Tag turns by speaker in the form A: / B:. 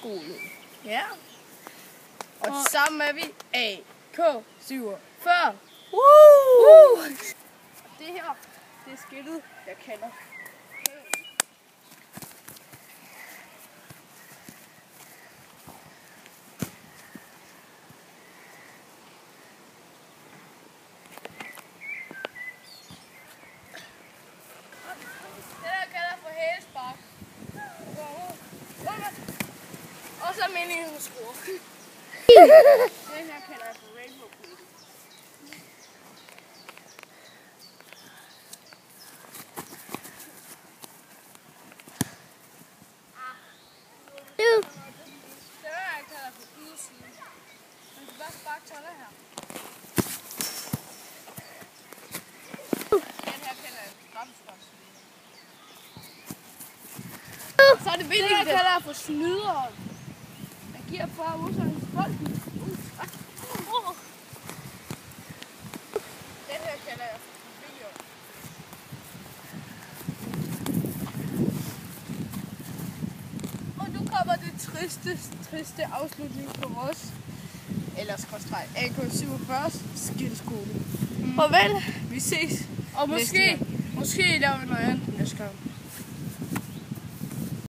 A: skole.
B: Ja.
A: Og sammen er vi AK47.
B: Woo!
A: Og det her, det er skiltet, jeg kalder. Og så meningen skruer. Den her kalder jeg for Rainbow Pool. Den her kalder jeg for ydersiden. Man kan bare sparke tøller her. Den her kalder jeg for ramsparksiden. Så er det vildt, den her kalder jeg for snyderen. Jeg giver bare modstanderen bolden. Den her kalder jeg for video. Og nu kommer det triste afslutning på vores AK47 skideskole. Farvel, vi ses. Og måske laver vi noget andet næste gang.